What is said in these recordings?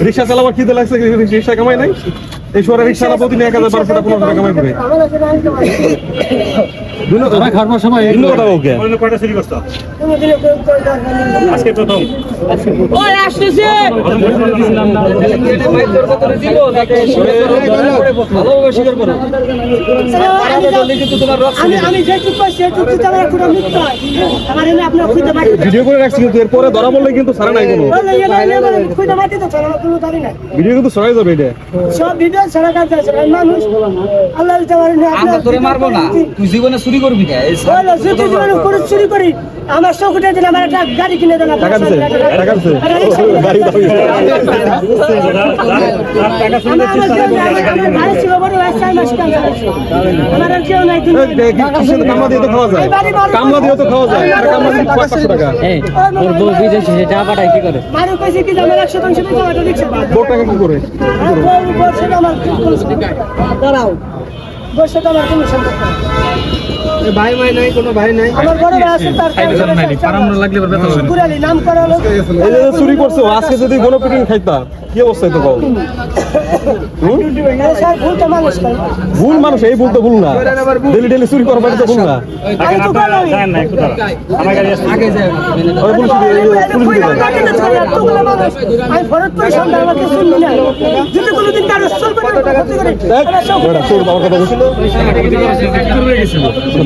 রিক্সা চালাবার খিদে লাগছে, রিক্সা কামাই নাই। এই শহরে রিক্সা প্রতিদিন 1000-1200 টাকা 1500 টাকা কামাই করে। খাওয়ার সময় কথা ওকে কয়টা চুরি করছো আজকে প্রথম? ওই আসতেছে ভালোভাবে স্বীকার করো। আমি যে চুপ করছি এই চুপ চালা পুরো মিথ্যা। আমার এনে আপনারা খুঁজে পাই ভিডিও করে রাখছি, কিন্তু এরপরে ধরা বললে কিন্তু ছাড়া নাই কোনো। খুঁজে পাইতে তো ছাড়া কোনো দাবি নাই। ভিডিও কিন্তু ছড়াই যাবে এটা। সব ভিডিও ছড়া কাজ আছে মানুষ আল্লাহর জামানে আমরা তোরে মারবো না, তুই জীবনে চুরি করবি না। এই বলো যদি জীবনে করে চুরি করি আমার চোখে দিলে আমার একটা গাড়ি কিনে দেন। টাকা দিছে টাকা দিছে গাড়ি দাও টাকা শুনে চেষ্টা করব গাড়ি ছিল বড় রাস্তায় মাস কাজ আছে আমার আর কেউ নাই। কামলা দিয়ে তো খাওয়া যায়, কামলা দিয়ে তো খাওয়া যায়, কামলা দিয়ে 500 টাকা। এই তোর বউ বিদেশে টাকা পাঠায় কি করে? মারু কইছে কি আমার 100 টাকা টাকা দিচ্ছে। বউ টাকা কি করে? বউ সেটা আমার দাঁড়াও, বউ সেটা আমার কোনো সম্পর্ক নাই। ভাই ভাই নাই, কোনো ভাই নাই। আমার বড় ভাই আছে, তার কাছে নাই। পারামরা লাগলে বের বেতন হবে। পুরালি নাম করা লোক এই যে চুরি করছো, আজকে যদি কোনো পিটিং খাইতা কি অবস্থা হতো কও? ভুল মানুষ, এই ভুল তো ভুল না। ডেলি ডেলি চুরি করা তো ভুল না। জানেন না একটু দাঁড়া, আমার গাড়ি আছে আগে যায়। ওই পুলিশ আমি ফরজপুর সামনে আমাকে শুনবি না। যদি কোনোদিন তার চলবে না ওটা চোর বাবার কথা বলছিল,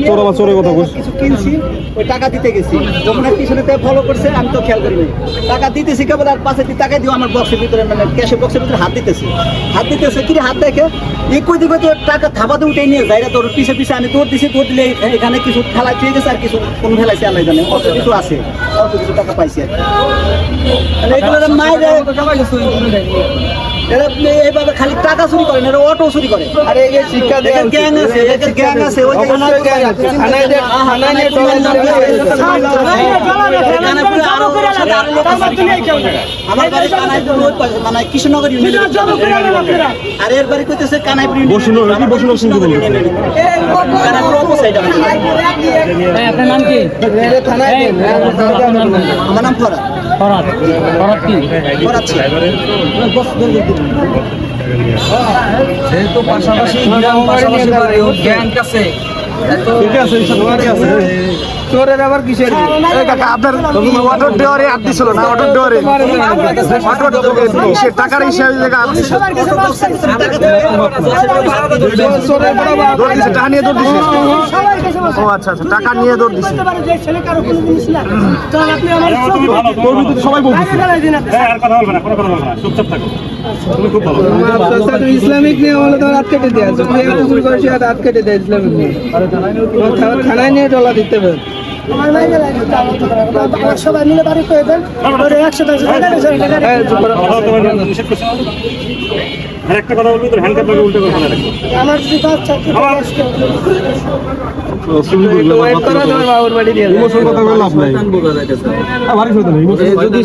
চোর আবার চোরের কথা বলছিল। কিছু কিনছি ওই টাকা দিতে গেছি, যখন এক পিছনে ফলো করছে আমি তো খেয়াল করিনি। টাকা দিতেছি কেবল আর পাশে টাকা দিও আমার বক্সের ভিতরে, মানে ক্যাশের বক্সের ভিতরে হাত দিতেছে কি হাত দেখে এই কই দিকে তো টাকা থাবাতে উঠে নিয়ে যায়। তোর পিছে পিছে আমি তোর দিছি, তোর দিলে এখানে কিছু খেলা খেয়ে গেছে আর কিছু কোন ফেলাইছে আমি জানি। অত কিছু আছে, অত কিছু টাকা পাইছি আর এইগুলো মায়ের এইভাবে খালি টাকা চুরি করে না, অটো চুরি করে। আরে এই শিক্ষা গ্যাং আছে, গ্যাং আছে ওই মানে কৃষ্ণনগর আর এর বাড়ি কইতেছে কানাইপুর। আপনার নাম কি? আমার নাম ফরাদ। ফরাদ ফরাদ কি? ফরাদ যেহেতু পাশাপাশি গ্যাং আছে, ঠিক আছে ঠিক আছে। চোরের আবার কিসের আপনার অটো ডোরে হাত দিছিল না? অটো ডোরে সে টাকার হিসাবে হাত দিছিল, টাকা নিয়ে দৌড় দিছে। ও আচ্ছা আচ্ছা, টাকা নিয়ে দৌড় দিছে। সবাই বলছে ইসলামিক নিয়ে হলে তো হাত কেটে দেওয়া আছে, হাত কেটে দেয় ইসলামিক নিয়ে। থানায় নিয়ে ডলা দিতে হবে। সবাই মিলে বাড়ি করে দেন 100 টাকা। একটা কথা বলবি, তোর হ্যান্ড কাপ উল্টে করে আমার যদি